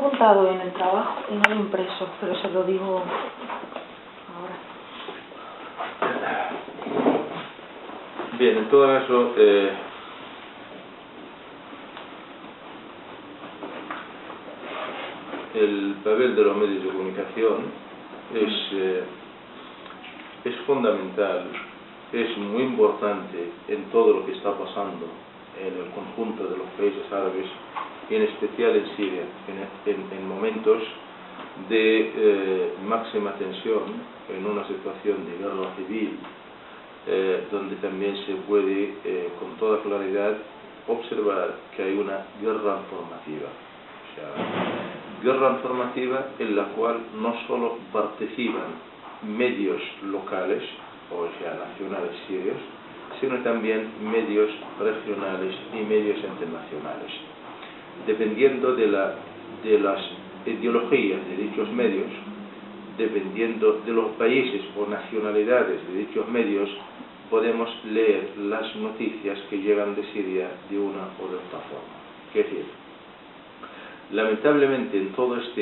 apuntado en el trabajo y no lo he impreso, pero se lo digo ahora. Bien, en todo caso, el papel de los medios de comunicación es fundamental, es muy importante en todo lo que está pasando en el conjunto de los países árabes, y en especial en Siria, en momentos de máxima tensión, en una situación de guerra civil, donde también se puede con toda claridad observar que hay una guerra informativa. O sea, guerra informativa en la cual no solo participan medios locales, o sea, nacionales sirios, sino también medios regionales y medios internacionales. Dependiendo de las ideologías de dichos medios, dependiendo de los países o nacionalidades de dichos medios, podemos leer las noticias que llegan de Siria de una o de otra forma. Es decir, lamentablemente en toda esta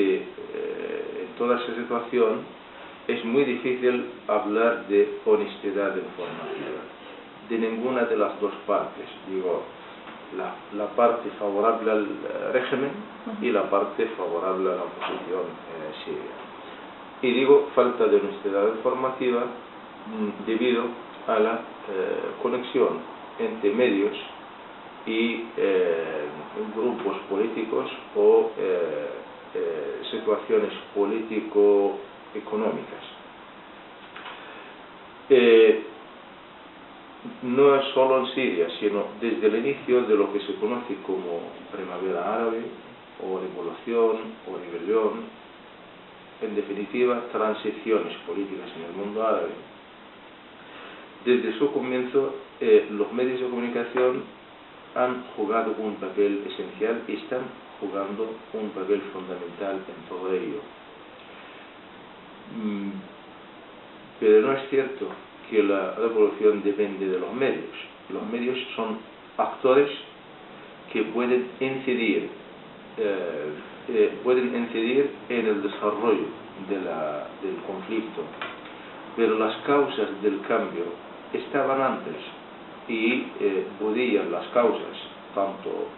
situación es muy difícil hablar de honestidad informativa de ninguna de las dos partes, digo, la parte favorable al régimen y la parte favorable a la oposición siria. Y digo falta de honestidad informativa debido a la conexión entre medios y grupos políticos o situaciones político-económicas. No es solo en Siria, sino desde el inicio de lo que se conoce como primavera árabe, o revolución, o rebelión, en definitiva, transiciones políticas en el mundo árabe. Desde su comienzo, los medios de comunicación han jugado un papel esencial y están jugando un papel fundamental en todo ello. Pero no es cierto que la revolución depende de los medios. Los medios son actores que pueden incidir en el desarrollo del conflicto, pero las causas del cambio estaban antes y podían las causas, tanto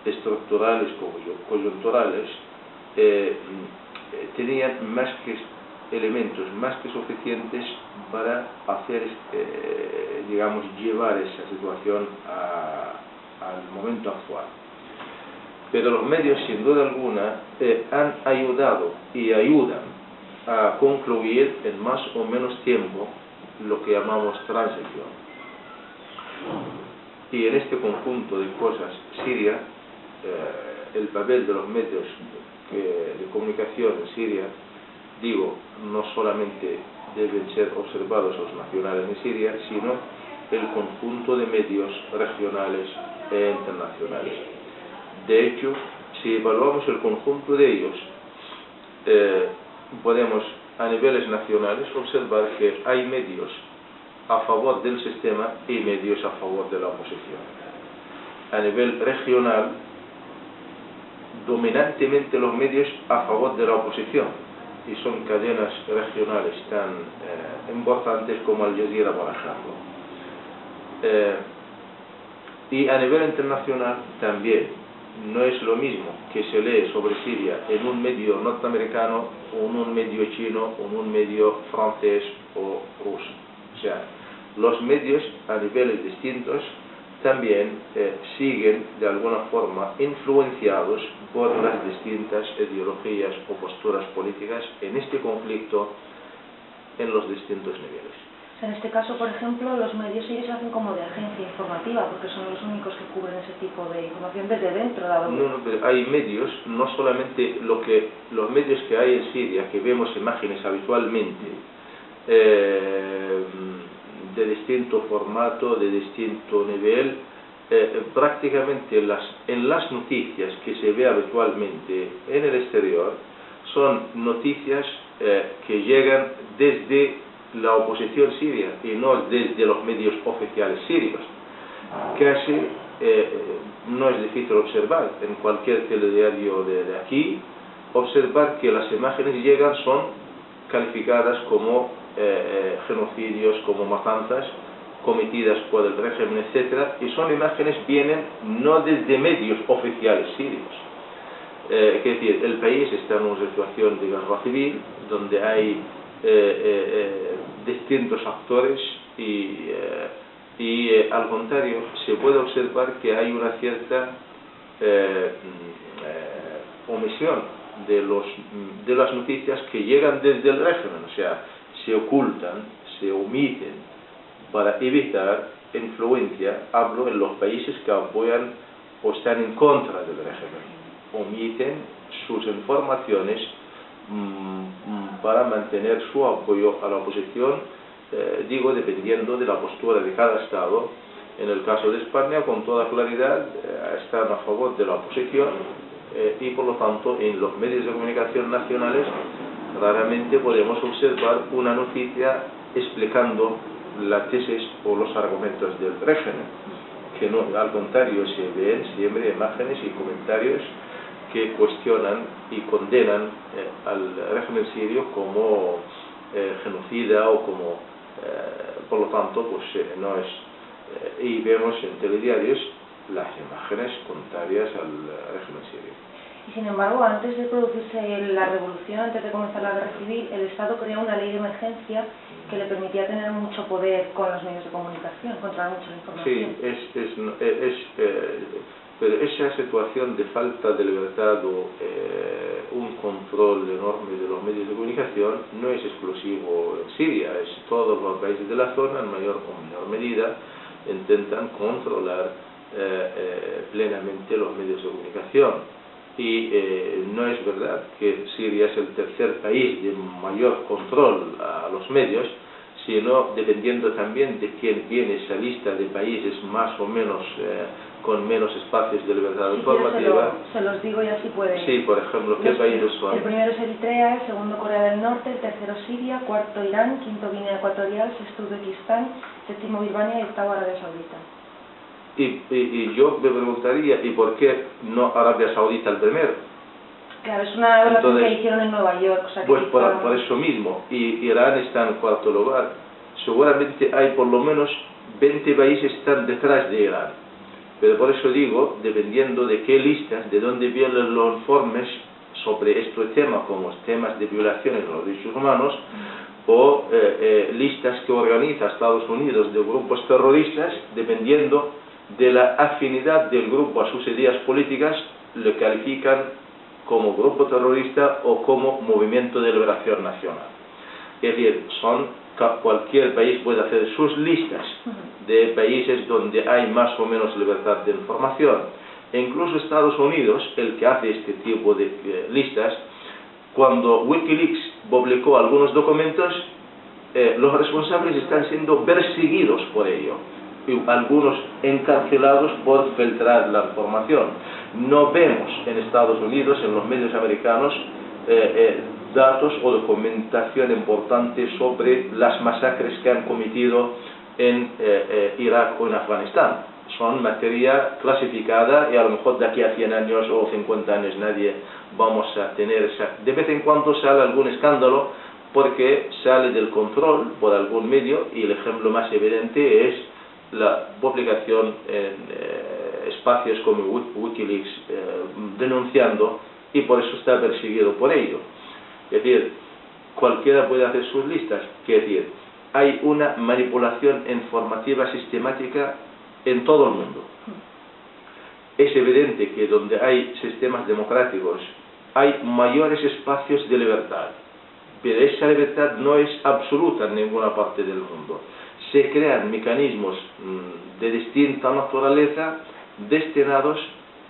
estructurales como coyunturales, tenían más que elementos más que suficientes para hacer, digamos, llevar esa situación al momento actual. Pero los medios, sin duda alguna, han ayudado y ayudan a concluir en más o menos tiempo lo que llamamos transición. Y en este conjunto de cosas, Siria, el papel de los medios de comunicación en Siria, digo, no solamente deben ser observados los nacionales en Siria, sino el conjunto de medios regionales e internacionales. De hecho, si evaluamos el conjunto de ellos, podemos a niveles nacionales observar que hay medios a favor del sistema y medios a favor de la oposición. A nivel regional, dominantemente los medios a favor de la oposición, y son cadenas regionales tan importantes como Al Jazeera, por ejemplo. Y a nivel internacional también no es lo mismo que se lee sobre Siria en un medio norteamericano o en un medio chino o en un medio francés o ruso. O sea, los medios a niveles distintos también siguen de alguna forma influenciados por las distintas ideologías o posturas políticas en este conflicto en los distintos niveles. En este caso, por ejemplo, los medios ellos hacen como de agencia informativa, porque son los únicos que cubren ese tipo de información desde dentro. No, pero hay medios, no solamente los medios que hay en Siria, que vemos imágenes habitualmente, de distinto formato, de distinto nivel, prácticamente en las noticias que se ve habitualmente en el exterior, son noticias que llegan desde la oposición siria y no desde los medios oficiales sirios. Casi no es difícil observar en cualquier telediario de aquí, observar que las imágenes llegan son calificadas como genocidios, como matanzas cometidas por el régimen, etc. Y son imágenes vienen no desde medios oficiales sirios. Es decir, el país está en una situación de guerra civil, donde hay distintos actores y al contrario, se puede observar que hay una cierta omisión de las noticias que llegan desde el régimen, o sea, se ocultan, se omiten para evitar influencia, hablo en los países que apoyan o están en contra del régimen, omiten sus informaciones para mantener su apoyo a la oposición, digo, dependiendo de la postura de cada Estado. En el caso de España, con toda claridad, están a favor de la oposición y por lo tanto en los medios de comunicación nacionales raramente podemos observar una noticia explicando la tesis o los argumentos del régimen, que no, al contrario, se ven siempre imágenes y comentarios que cuestionan y condenan al régimen sirio como genocida o como, por lo tanto, pues no es, y vemos en telediarios las imágenes contrarias al régimen sirio. Y sin embargo, antes de producirse la revolución, antes de comenzar la guerra civil, el Estado creó una ley de emergencia que le permitía tener mucho poder con los medios de comunicación, controlar mucho la información. Sí, pero esa situación de falta de libertad o un control enorme de los medios de comunicación no es exclusivo en Siria, es todos los países de la zona, en mayor o menor medida, intentan controlar plenamente los medios de comunicación. Y no es verdad que Siria es el tercer país de mayor control a los medios, sino dependiendo también de quién viene esa lista de países más o menos con menos espacios de libertad informativa. Se los digo y así pueden. Sí, por ejemplo, ¿qué países son? El primero es Eritrea, el segundo Corea del Norte, el tercero Siria, cuarto Irán, quinto Guinea Ecuatorial, sexto Uzbekistán, séptimo Birmania y octavo Arabia Saudita. Y yo me preguntaría, ¿y por qué no Arabia Saudita el primero? Claro, es una evaluación que hicieron en Nueva York. O sea, pues por eso mismo, y Irán está en cuarto lugar. Seguramente hay por lo menos 20 países que están detrás de Irán. Pero por eso digo, dependiendo de qué listas, de dónde vienen los informes sobre estos temas, como temas de violaciones de los derechos humanos, o listas que organiza Estados Unidos de grupos terroristas, dependiendo de la afinidad del grupo a sus ideas políticas, le califican como grupo terrorista o como movimiento de liberación nacional. Es decir, cualquier país puede hacer sus listas de países donde hay más o menos libertad de información. E incluso Estados Unidos, el que hace este tipo de listas, cuando Wikileaks publicó algunos documentos, los responsables están siendo perseguidos por ello, y algunos encarcelados por filtrar la información. No vemos en Estados Unidos, en los medios americanos, datos o documentación importante sobre las masacres que han cometido en Irak o en Afganistán. Son materia clasificada y a lo mejor de aquí a 100 años o 50 años nadie vamos a tener esa. De vez en cuando sale algún escándalo porque sale del control por algún medio, y el ejemplo más evidente es la publicación en espacios como Wikileaks denunciando, y por eso está perseguido por ello. Es decir, cualquiera puede hacer sus listas. Es decir, hay una manipulación informativa sistemática en todo el mundo. Es evidente que donde hay sistemas democráticos hay mayores espacios de libertad, pero esa libertad no es absoluta en ninguna parte del mundo. Se crean mecanismos de distinta naturaleza destinados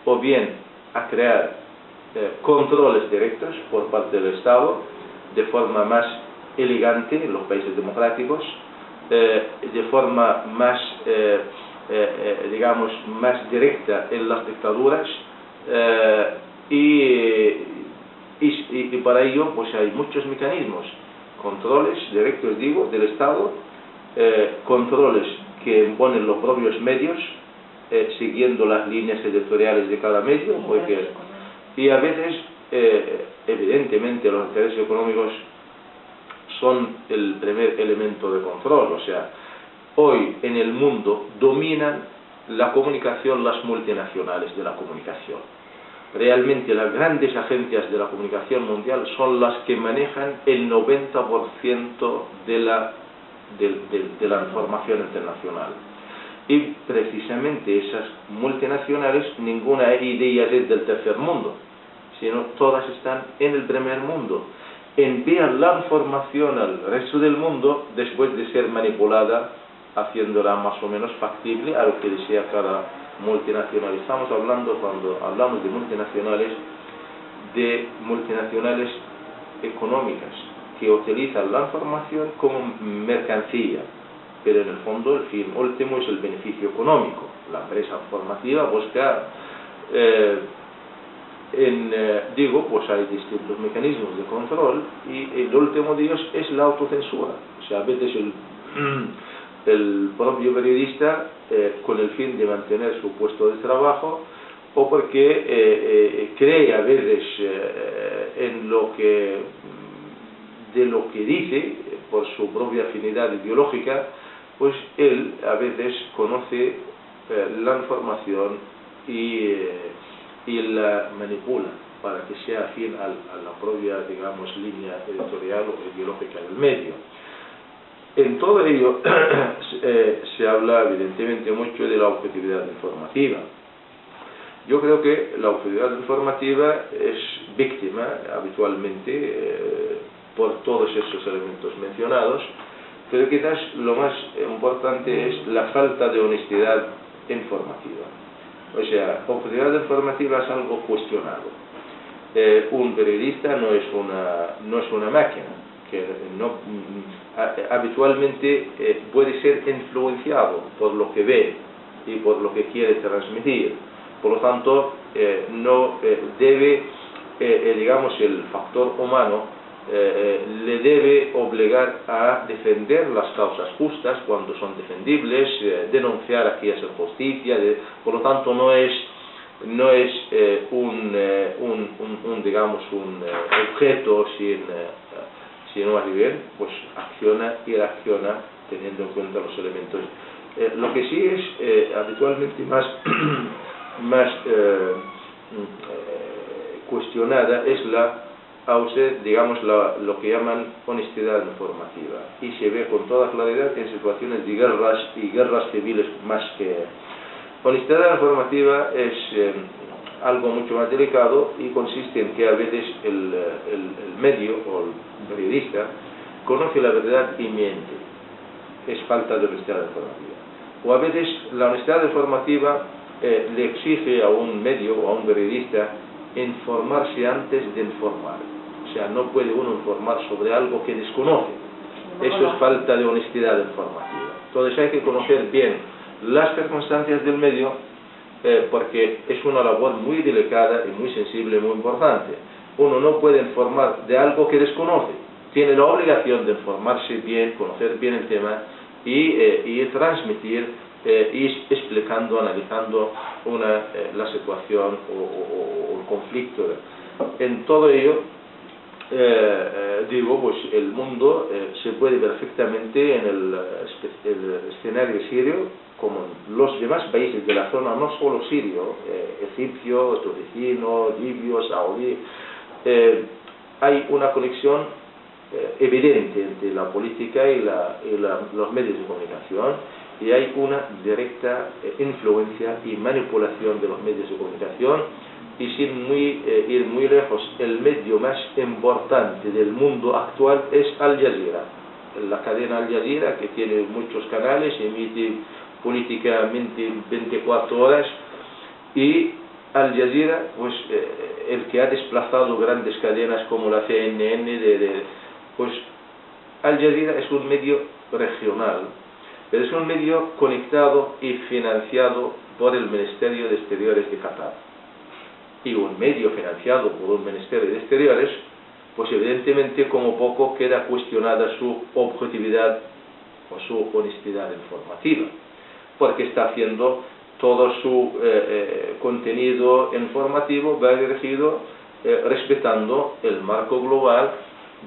o bien a crear controles directos por parte del Estado de forma más elegante en los países democráticos, de forma más digamos más directa en las dictaduras, y para ello pues hay muchos mecanismos, controles directos, digo, del Estado, controles que imponen los propios medios, siguiendo las líneas editoriales de cada medio, porque, y a veces, evidentemente, los intereses económicos son el primer elemento de control. O sea, hoy en el mundo dominan la comunicación las multinacionales de la comunicación. Realmente las grandes agencias de la comunicación mundial son las que manejan el 90% de la información internacional. Y precisamente esas multinacionales, ninguna de ellas es del tercer mundo, sino todas están en el primer mundo. Envían la información al resto del mundo después de ser manipulada, haciéndola más o menos factible a lo que desea cada multinacional. Estamos hablando, cuando hablamos de multinacionales económicas que utilizan la información como mercancía, pero en el fondo el fin último es el beneficio económico. La empresa informativa busca, pues hay distintos mecanismos de control, y el último de ellos es la autocensura. O sea, a veces el propio periodista, con el fin de mantener su puesto de trabajo, o porque cree a veces de lo que dice, por su propia afinidad ideológica, pues él a veces conoce la información y la manipula para que sea afín a la propia, digamos, línea editorial o ideológica del medio. En todo ello se habla evidentemente mucho de la objetividad informativa. Yo creo que la objetividad informativa es víctima habitualmente por todos esos elementos mencionados, pero quizás lo más importante es la falta de honestidad informativa. O sea, objetividad informativa es algo cuestionado. Un periodista no es una máquina, que habitualmente puede ser influenciado por lo que ve y por lo que quiere transmitir. Por lo tanto, no debe, digamos, el factor humano le debe obligar a defender las causas justas cuando son defendibles, denunciar aquellas injusticias. Por lo tanto, no es digamos, un objeto sino más bien, pues acciona y reacciona teniendo en cuenta los elementos. Lo que sí es habitualmente más cuestionada es digamos, lo que llaman honestidad informativa, y se ve con toda claridad en situaciones de guerras y guerras civiles más que... Honestidad informativa es algo mucho más delicado, y consiste en que a veces el medio o el periodista conoce la verdad y miente. Es falta de honestidad informativa. O a veces la honestidad informativa le exige a un medio o a un periodista informarse antes de informar. O sea, no puede uno informar sobre algo que desconoce. Eso es falta de honestidad informativa. Entonces hay que conocer bien las circunstancias del medio, porque es una labor muy delicada y muy sensible, muy importante. Uno no puede informar de algo que desconoce. Tiene la obligación de informarse bien, conocer bien el tema y transmitir, y explicando, analizando la situación o el conflicto. En todo ello, pues el mundo se puede perfectamente en el escenario sirio, como en los demás países de la zona, no solo sirio, egipcio, tunecino, libio, saudí. Hay una conexión evidente entre la política y los medios de comunicación, y hay una directa influencia y manipulación de los medios de comunicación. Y sin ir muy lejos, el medio más importante del mundo actual es Al Jazeera. La cadena Al Jazeera, que tiene muchos canales, emite políticamente 24 horas, y Al Jazeera, pues el que ha desplazado grandes cadenas como la CNN, pues Al Jazeera es un medio regional, pero es un medio conectado y financiado por el Ministerio de Exteriores de Qatar. Y un medio financiado por un Ministerio de Exteriores, pues evidentemente como poco queda cuestionada su objetividad o su honestidad informativa, porque está haciendo todo su contenido informativo va dirigido respetando el marco global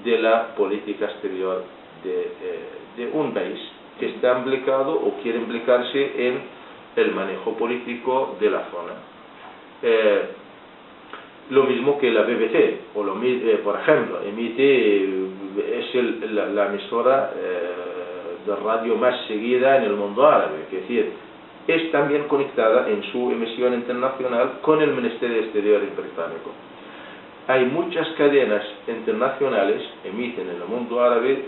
de la política exterior de un país que está implicado o quiere implicarse en el manejo político de la zona. Lo mismo que la BBC, o por ejemplo, es la emisora de radio más seguida en el mundo árabe, es decir, es también conectada en su emisión internacional con el Ministerio de Exteriores británico. Hay muchas cadenas internacionales emiten en el mundo árabe,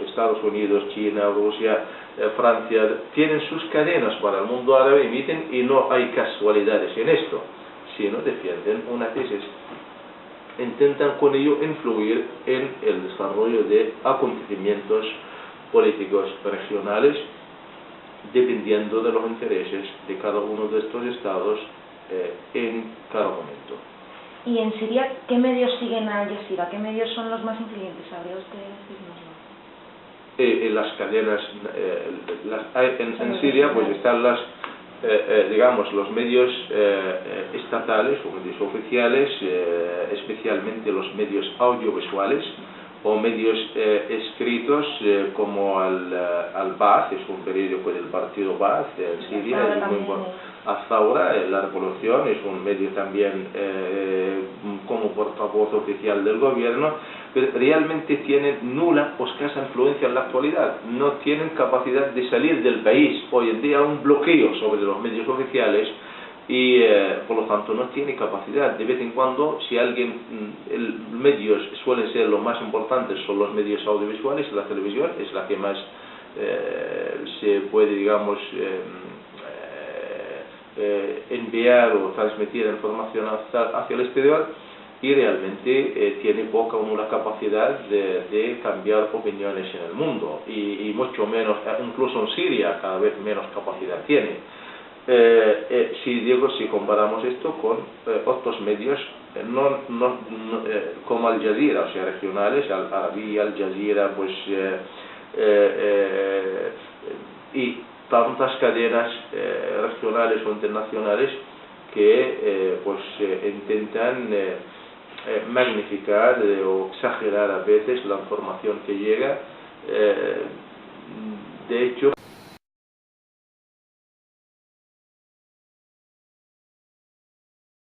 Estados Unidos, China, Rusia, Francia, tienen sus cadenas para el mundo árabe, emiten, y no hay casualidades en esto, sino defienden una tesis. Intentan con ello influir en el desarrollo de acontecimientos políticos regionales, dependiendo de los intereses de cada uno de estos estados en cada momento. ¿Y en Siria qué medios siguen a Al Jazeera? ¿Qué medios son los más influyentes? ¿Sabría usted decirnoslo? Las cadenas, en Siria pues están digamos, los medios estatales o medios oficiales, especialmente los medios audiovisuales o medios escritos como Al-Ba'ath, es un periódico del partido Ba'ath en Siria, es muy bueno. Al-Thawra, la Revolución, es un medio también como portavoz oficial del gobierno, pero realmente tienen nula o escasa influencia en la actualidad, no tienen capacidad de salir del país. Hoy en día hay un bloqueo sobre los medios oficiales y por lo tanto no tiene capacidad. De vez en cuando, si medios suelen ser los más importantes, son los medios audiovisuales, la televisión es la que más se puede, digamos, enviar o transmitir información hacia el exterior, y realmente tiene poca o nula capacidad de cambiar opiniones en el mundo, y mucho menos, incluso en Siria cada vez menos capacidad tiene. Si comparamos esto con otros medios como Al Jazeera, o sea, regionales, Al Arabi, Al Jazeera, pues y tantas cadenas regionales o internacionales que intentan magnificar o exagerar a veces la información que llega. De hecho,